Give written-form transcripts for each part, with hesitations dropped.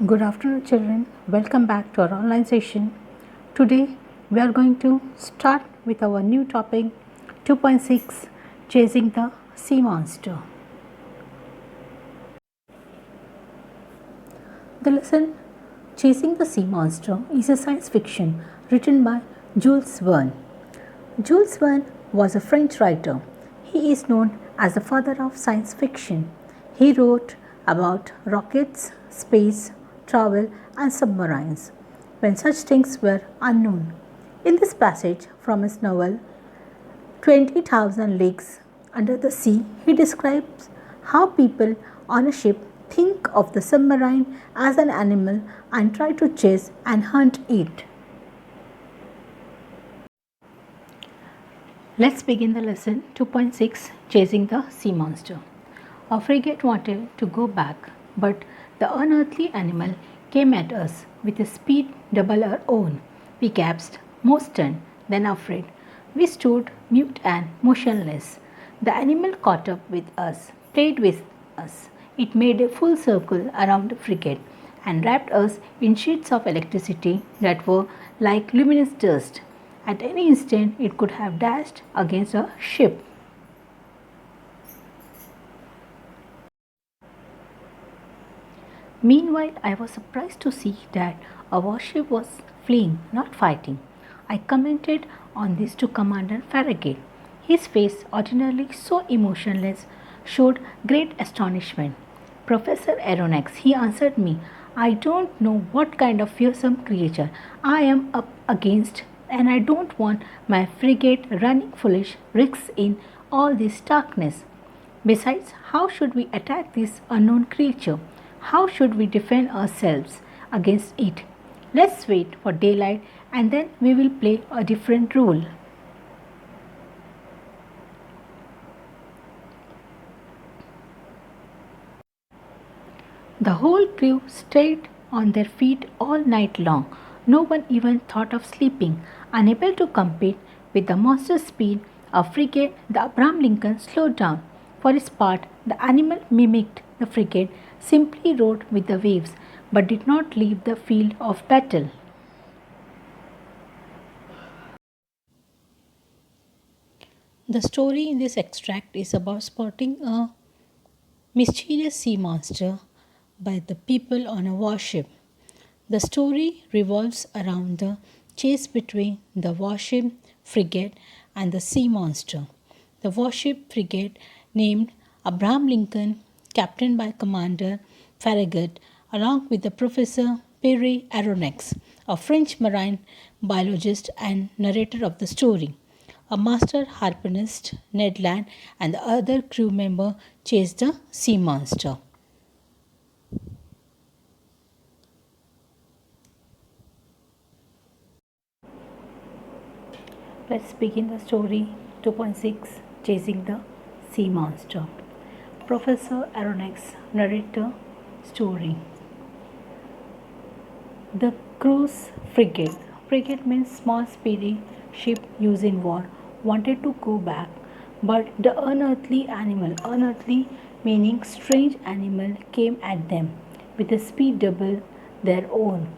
Good afternoon, children. Welcome back to our online session. Today, we are going to start with our new topic 2.6 Chasing the Sea Monster. The lesson Chasing the Sea Monster is a science fiction written by Jules Verne. Jules Verne was a French writer. He is known as the father of science fiction. He wrote about rockets, space, travel, and submarines when such things were unknown. In this passage from his novel 20,000 Leagues Under the Sea, he describes how people on a ship think of the submarine as an animal and try to chase and hunt it. Let's begin the lesson 2.6 Chasing the Sea Monster. Our frigate wanted to go back, but the unearthly animal came at us with a speed double our own. We gasped, more stunned than afraid. We stood mute and motionless. The animal caught up with us, played with us. It made a full circle around the frigate and wrapped us in sheets of electricity that were like luminous dust. At any instant, it could have dashed against a ship. Meanwhile, I was surprised to see that a warship was fleeing, not fighting. I commented on this to Commander Farragut. His face, ordinarily so emotionless, showed great astonishment. Professor Aronnax, he answered me, I don't know what kind of fearsome creature I am up against, and I don't want my frigate running foolish risks in all this darkness. Besides, how should we attack this unknown creature? How should we defend ourselves against it? Let's wait for daylight and then we will play a different role. The whole crew stayed on their feet all night long. No one even thought of sleeping. Unable to compete with the monster's speed, our frigate, the Abraham Lincoln, slowed down. For his part, the animal mimicked the frigate, simply rode with the waves, but did not leave the field of battle. The story in this extract is about spotting a mischievous sea monster by the people on a warship. The story revolves around the chase between the warship frigate and the sea monster. The warship frigate, named Abraham Lincoln, captained by Commander Farragut, along with the Professor Pierre Aronnax, a French marine biologist and narrator of the story. A master harpoonist, Ned Land, and the other crew member chased the sea monster. Let's begin the story 2.6 Chasing the Sea Monster. Professor Aronnax narrator story. The cruise frigate. Frigate means small speedy ship used in war. Wanted to go back, but the unearthly animal, unearthly meaning strange animal, came at them with a speed double their own.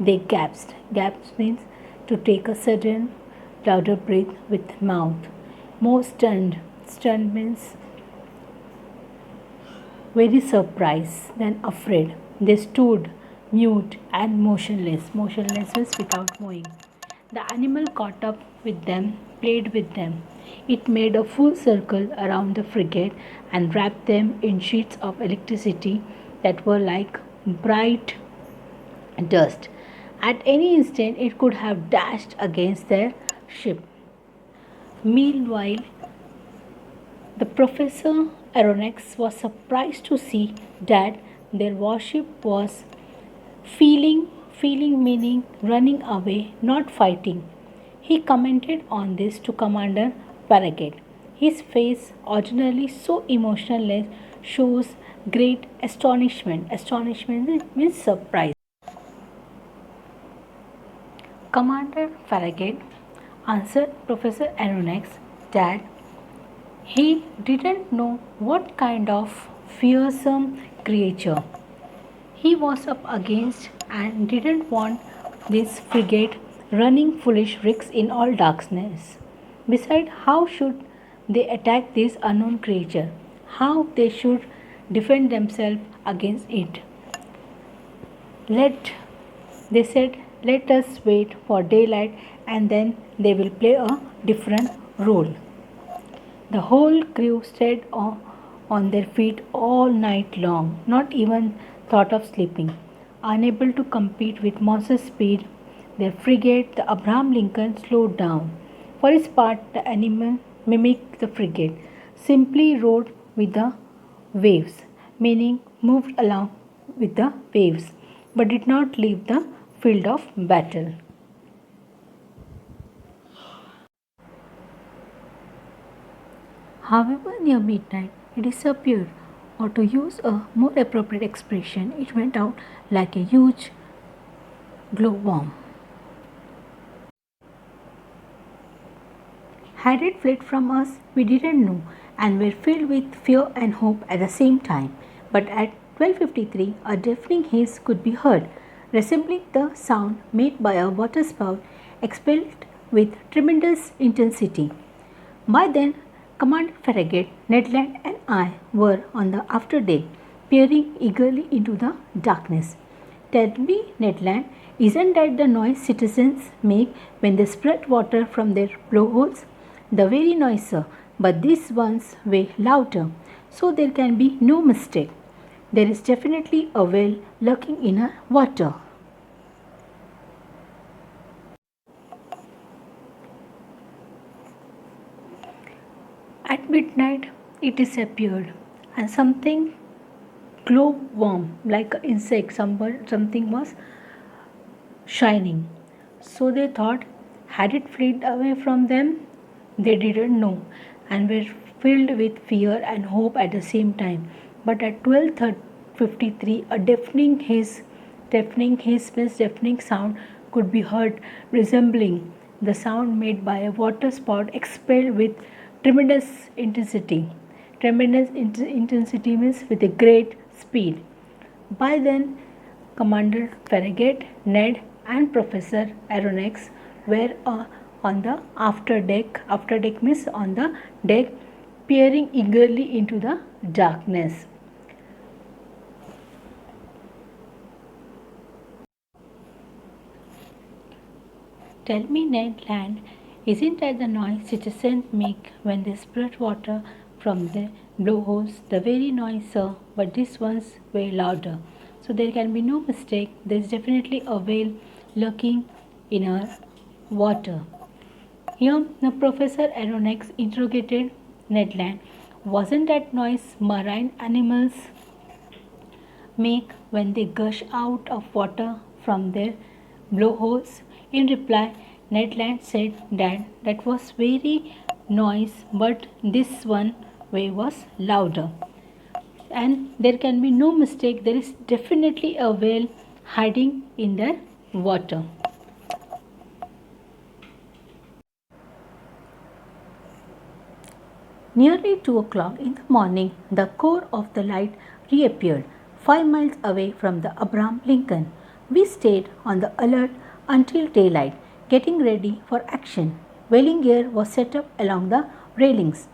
They gasped. Gasped means to take a sudden louder breath with mouth. More stunned. Stunned means very surprised than afraid. They stood mute and motionless. Motionless means without moving. The animal caught up with them, played with them. It made a full circle around the frigate and wrapped them in sheets of electricity that were like bright dust. At any instant, it could have dashed against their ship. Meanwhile, the Professor Aronnax was surprised to see that their warship was feeling meaning running away, not fighting. He commented on this to Commander Farragut. His face, ordinarily so emotionless, shows great astonishment. Astonishment means surprise. Commander Farragut answered Professor Aronnax that he didn't know what kind of fearsome creature he was up against and didn't want this frigate running foolish risks in all darkness. Besides, how should they attack this unknown creature? How they should defend themselves against it? Let they said, let us wait for daylight and then they will play a different role. The whole crew stayed on their feet all night long, not even thought of sleeping. Unable to compete with Moses's speed, their frigate, the Abraham Lincoln, slowed down. For his part, the animal mimicked the frigate, simply rode with the waves, meaning moved along with the waves, but did not leave the field of battle. However, near midnight, it disappeared, or to use a more appropriate expression, it went out like a huge glowworm. Had it fled from us, we didn't know, and were filled with fear and hope at the same time. But at 12:53, a deafening hiss could be heard, resembling the sound made by a waterspout expelled with tremendous intensity. By then, Commander Farragut, Ned Land, and I were on the afterdeck, peering eagerly into the darkness. Tell me, Ned Land, isn't that the noise citizens make when they spread water from their blowholes? The very noise, sir, but these ones way louder, so there can be no mistake. There is definitely a whale lurking in our water. At midnight, it disappeared, and something glowworm like an insect, something was shining. So they thought, had it fled away from them? They didn't know, and were filled with fear and hope at the same time. But at 12:53, a deafening sound could be heard, resembling the sound made by a waterspout expelled with tremendous intensity. Intensity means with a great speed. By then, Commander Farragut, Ned, and Professor Aronnax were on the afterdeck. Afterdeck means on the deck, peering eagerly into the darkness. Tell me, Ned Land, isn't that the noise citizens make when they spread water from the blowholes? The very noise, sir, but this one's way louder. So there can be no mistake. There's definitely a whale lurking in our water. Here, the Professor Aronnax interrogated Ned Land. Wasn't that noise marine animals make when they gush out of water from their blowholes? In reply, Ned Land said that that was very noise, but this one way was louder. And there can be no mistake, there is definitely a whale hiding in the water. Nearly 2 o'clock in the morning, the core of the light reappeared 5 miles away from the Abraham Lincoln. We stayed on the alert until daylight, getting ready for action. Whaling gear was set up along the railings.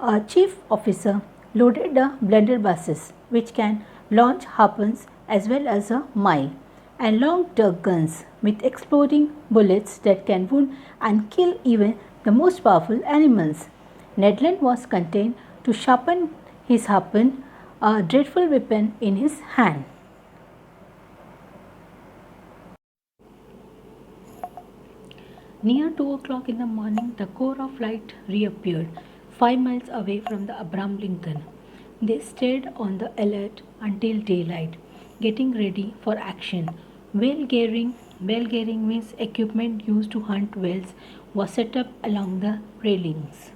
A chief officer loaded the blunderbusses, which can launch harpoons as well as a mile, and long dirk guns with exploding bullets that can wound and kill even the most powerful animals. Ned Land was content to sharpen his harpoon, a dreadful weapon in his hand. Near 2 o'clock in the morning, the core of light reappeared 5 miles away from the Abraham Lincoln. They stayed on the alert until daylight, getting ready for action. Whale gearing means equipment used to hunt whales, was set up along the railings.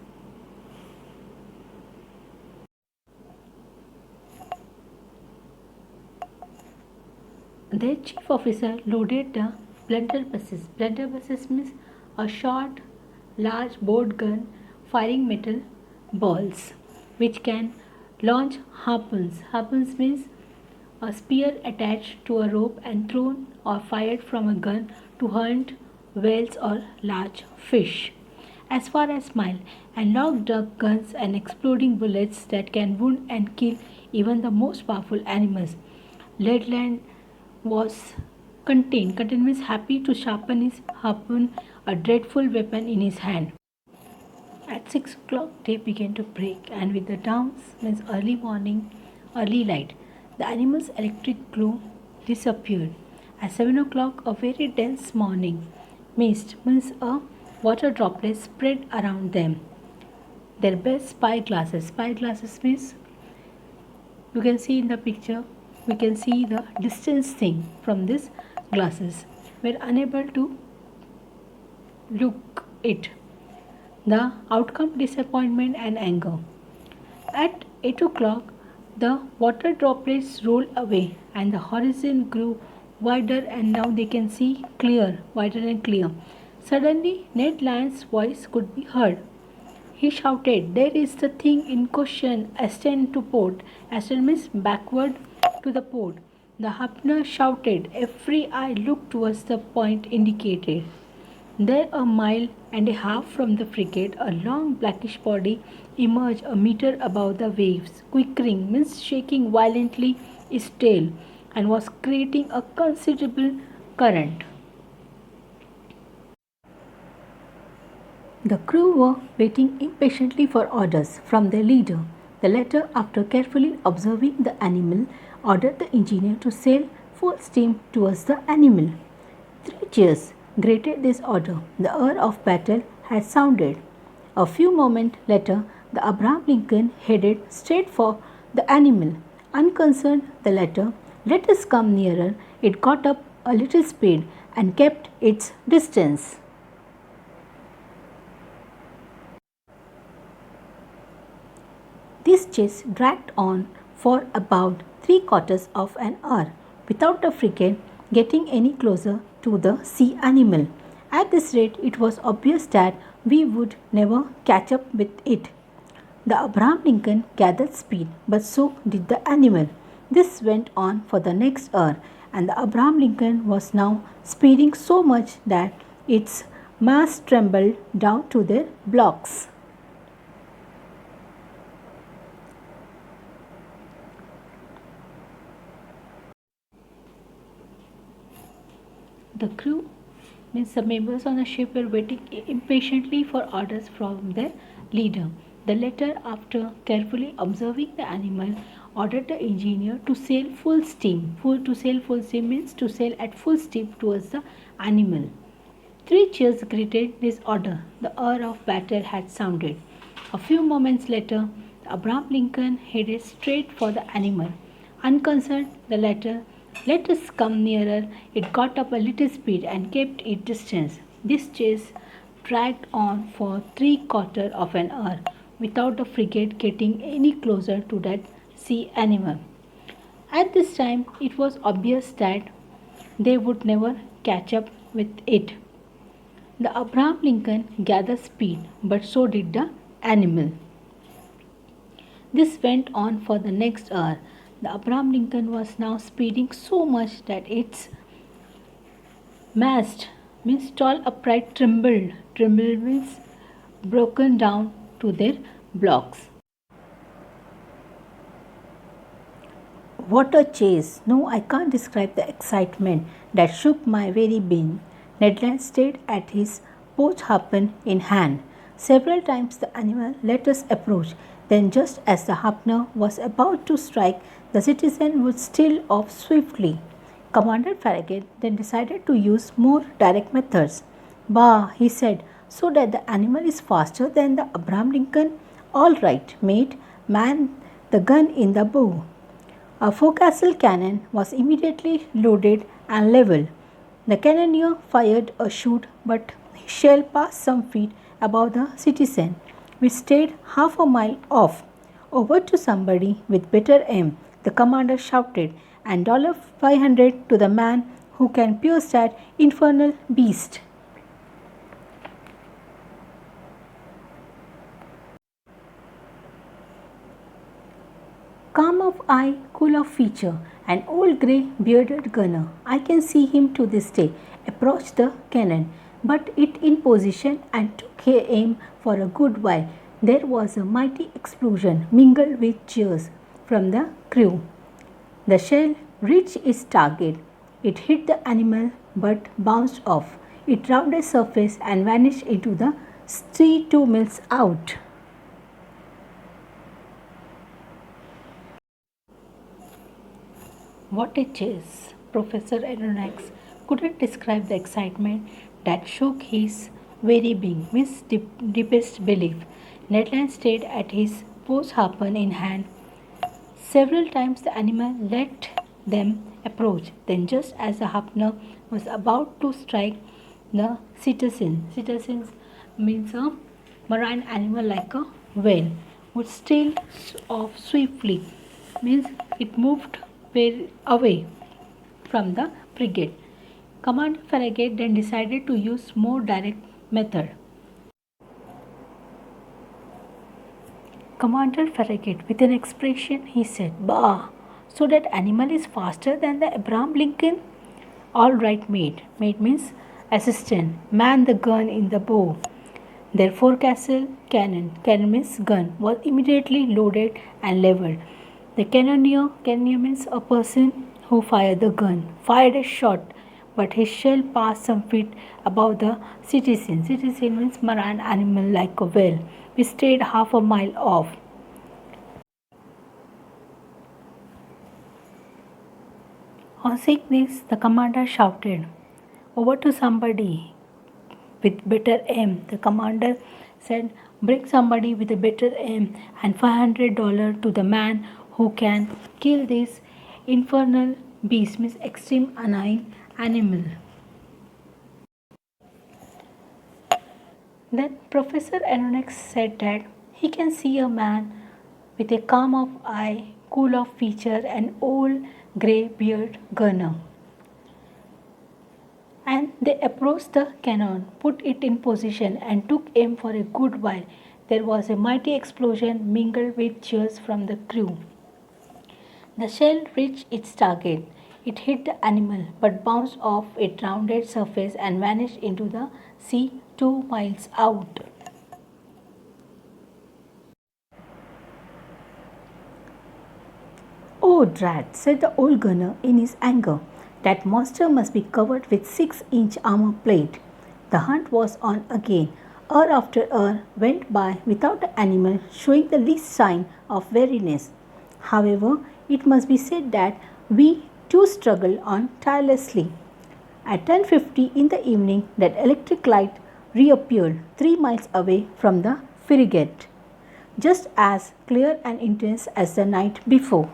Their chief officer loaded the blunderbusses. Blunderbusses means a short, large board gun firing metal balls which can launch harpoons. Harpoons means a spear attached to a rope and thrown or fired from a gun to hunt whales or large fish. As far as mile, and locked up guns and exploding bullets that can wound and kill even the most powerful animals. Leadland was contained. Contained means happy to sharpen his harpoon, a dreadful weapon in his hand. At 6 o'clock, day began to break, and with the dawns means early morning, early light, the animal's electric glow disappeared. At 7 o'clock, a very dense morning mist means a water droplet spread around them. Their best spyglasses. Spyglasses means you can see in the picture, we can see the distance thing from these glasses. We are unable to look it. The outcome disappointment and anger. At 8 o'clock, the water droplets rolled away and the horizon grew wider, and now they can see clear, wider and clear. Suddenly, Ned Land's voice could be heard. He shouted, "There is the thing in question, astern to port." Astern means backward to the port. The harpooner shouted. Every eye looked towards the point indicated. There, a mile and a half from the frigate, a long blackish body emerged a meter above the waves. Quivering means shaking violently its tail, and was creating a considerable current. The crew were waiting impatiently for orders from their leader. The latter, after carefully observing the animal, ordered the engineer to sail full steam towards the animal. 3 cheers greeted this order. The hour of battle had sounded. A few moments later, the Abraham Lincoln headed straight for the animal. Unconcerned, the latter, "Let us come nearer." It got up a little speed and kept its distance. This chase dragged on for about 3/4 of an hour, without the frigate getting any closer to the sea animal. At this rate, it was obvious that we would never catch up with it. The Abraham Lincoln gathered speed, but so did the animal. This went on for the next hour, and the Abraham Lincoln was now speeding so much that its masts trembled down to their blocks. The crew means the members on the ship were waiting impatiently for orders from their leader. The latter, after carefully observing the animal, ordered the engineer to sail full steam. To sail full steam means to sail at full steam towards the animal. 3 cheers greeted this order. The hour of battle had sounded. A few moments later, Abraham Lincoln headed straight for the animal. Unconcerned, the latter, "Let us come nearer." It got up a little speed and kept its distance. This chase dragged on for 3/4 of an hour, without the frigate getting any closer to that sea animal. At this time, it was obvious that they would never catch up with it. The Abraham Lincoln gathered speed, but so did the animal. This went on for the next hour. The Abraham Lincoln was now speeding so much that its mast means tall upright trembled. Trembled means broken down to their blocks. What a chase! No, I can't describe the excitement that shook my very being. Ned Land stayed at his poach harpoon in hand. Several times the animal let us approach. Then, just as the harpooner was about to strike, the citizen would steal off swiftly. Commander Farragut then decided to use more direct methods. "Bah," he said, "so that the animal is faster than the Abraham Lincoln? All right, mate, man the gun in the bow." A forecastle cannon was immediately loaded and levelled. The cannoneer fired a shot, but his shell passed some feet above the citizen, which stayed half a mile off. "Over to somebody with better aim," the commander shouted, "and $500 to the man who can pierce that infernal beast." Calm of eye, cool of feature, An old grey bearded gunner, I can see him to this day, approached the cannon, but it in position and took aim for a good while. There was a mighty explosion mingled with cheers from the crew. The shell reached its target. It hit the animal but bounced off. It rounded surface and vanished into the sea 2 miles out. What a chase! Professor Aronnax couldn't describe the excitement that shook his very being, his deepest belief. Ned Land stayed at his post, harpoon in hand. Several times the animal let them approach. Then, just as the harpooner was about to strike the cetacean means a marine animal like a whale, would steal off swiftly, means it moved away from the frigate. Commander Farragut then decided to use more direct method. Commander Farragut, with an expression, he said, "Bah! So that animal is faster than the Abraham Lincoln? All right, mate. Mate means assistant. Man the gun in the bow." Their forecastle cannon means gun, was immediately loaded and leveled. The cannoneer means a person who fired the gun, fired a shot, but his shell passed some feet above the cetacean. Cetacean means marine animal like a whale, which stayed half a mile off. On seeing this, the commander shouted, "Over to somebody with better aim." The commander said, "Bring somebody with a better aim and $500 to the man who can kill this infernal beast," means extreme annoying animal. Then Professor Aronnax said that he can see a man with a calm of eye, cool of feature, and old grey beard gunner. And they approached the cannon, put it in position, and took aim for a good while. There was a mighty explosion mingled with cheers from the crew. The shell reached its target. It hit the animal but bounced off its rounded surface and vanished into the sea 2 miles out. "Oh, drat," said the old gunner in his anger. "That monster must be covered with 6-inch armor plate." The hunt was on again. Hour after hour went by without the animal showing the least sign of weariness. However, it must be said that we too struggled on tirelessly. At 10:50 in the evening, that electric light reappeared 3 miles away from the frigate, just as clear and intense as the night before.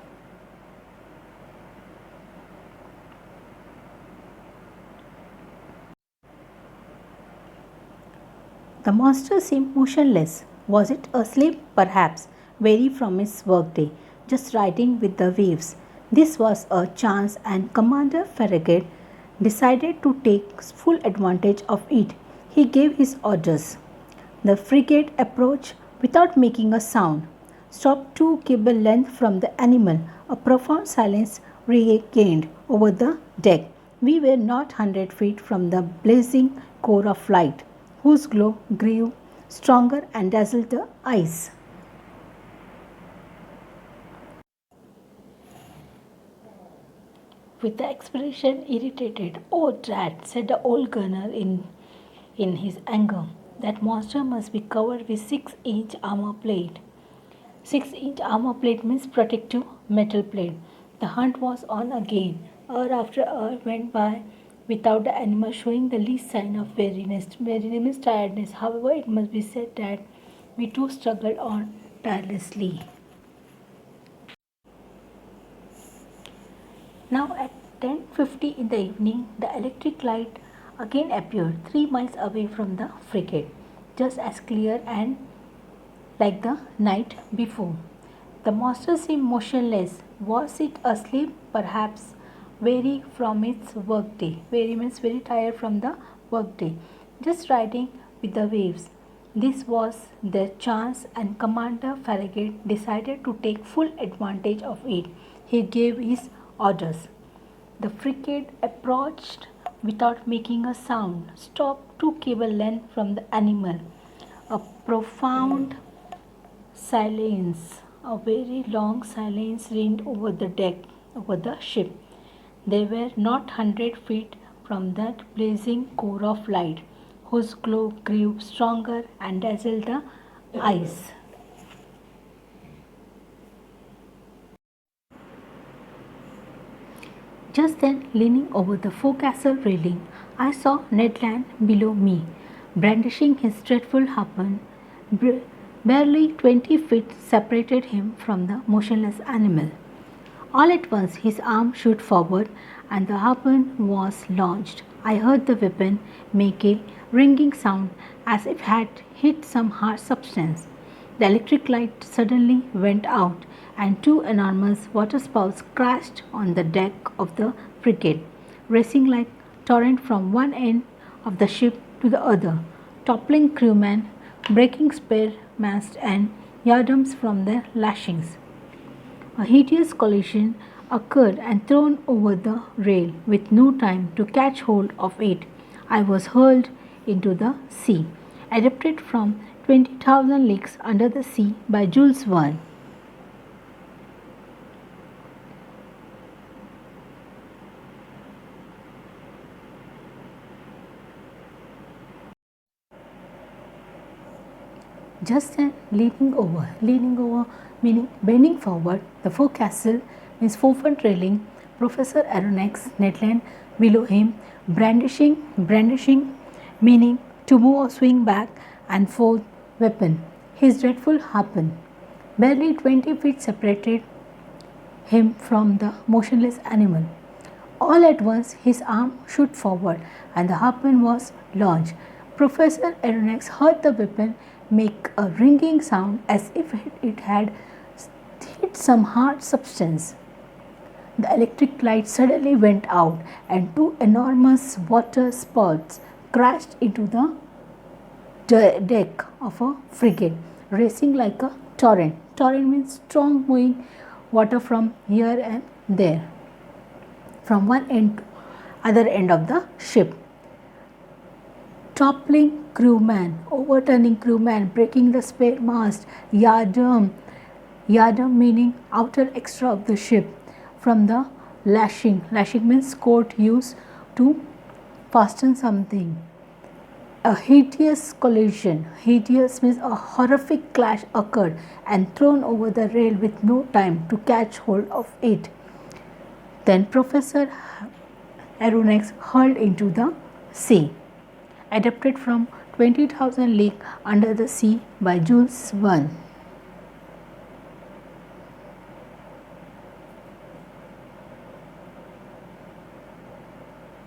The monster seemed motionless. Was it asleep? Perhaps, weary from its workday, just riding with the waves. This was a chance, and Commander Farragut decided to take full advantage of it. He gave his orders. The frigate approached without making a sound, stopped 2 cable lengths from the animal. A profound silence regained over the deck. We were not 100 feet from the blazing core of light, whose glow grew stronger and dazzled the eyes. With the expression irritated, "Oh, drat," said the old gunner in his anger. "That monster must be covered with 6-inch armor plate." 6-inch armor plate means protective metal plate. The hunt was on again. Hour after hour went by without the animal showing the least sign of weariness. Weariness means tiredness. However, it must be said that we too struggled on tirelessly. Now at 10:50 in the evening, the electric light again appeared 3 miles away from the frigate, just as clear and like the night before. The monster seemed motionless. Was it asleep? Perhaps, weary from its workday. Weary means very tired from the workday, just riding with the waves. This was their chance, and Commander Farragut decided to take full advantage of it. He gave his orders. The frigate approached without making a sound, stopped 2 cable lengths from the animal. A profound silence, a very long silence reigned over the deck, over the ship. They were not 100 feet from that blazing core of light, whose glow grew stronger and dazzled the eyes. Just then, leaning over the forecastle railing, I saw Ned Land below me, brandishing his dreadful harpoon. Barely 20 feet separated him from the motionless animal. All at once his arm shot forward and the harpoon was launched. I heard the weapon make a ringing sound as if it had hit some hard substance. The electric light suddenly went out and 2 enormous waterspouts crashed on the deck of the frigate, racing like torrent from one end of the ship to the other, toppling crewmen, breaking spare masts and yardarms from their lashings. A hideous collision occurred and thrown over the rail with no time to catch hold of it, I was hurled into the sea, adapted from 20,000 Leagues Under the Sea by Jules Verne. Just then, leaning over meaning bending forward, the forecastle, his forefront railing, Professor Aronnax, Ned Land below him, brandishing, meaning to move or swing back and forth weapon, his dreadful harpoon. Barely 20 feet separated him from the motionless animal. All at once his arm shot forward and the harpoon was launched. Professor Aronnax heard the weapon make a ringing sound as if it had hit some hard substance. The electric light suddenly went out and 2 enormous water spouts crashed into the deck of a frigate, racing like a torrent. Torrent means strong moving water from here and there, from one end to other end of the ship. Toppling crewman, overturning crewman, breaking the spare mast, yardarm meaning outer extra of the ship, from the lashing. Lashing means cord used to fasten something. A hideous collision. Hideous means a horrific clash occurred and thrown over the rail with no time to catch hold of it. Then Professor Aronnax hurled into the sea. Adapted from 20,000 Leagues Under the Sea by Jules Verne.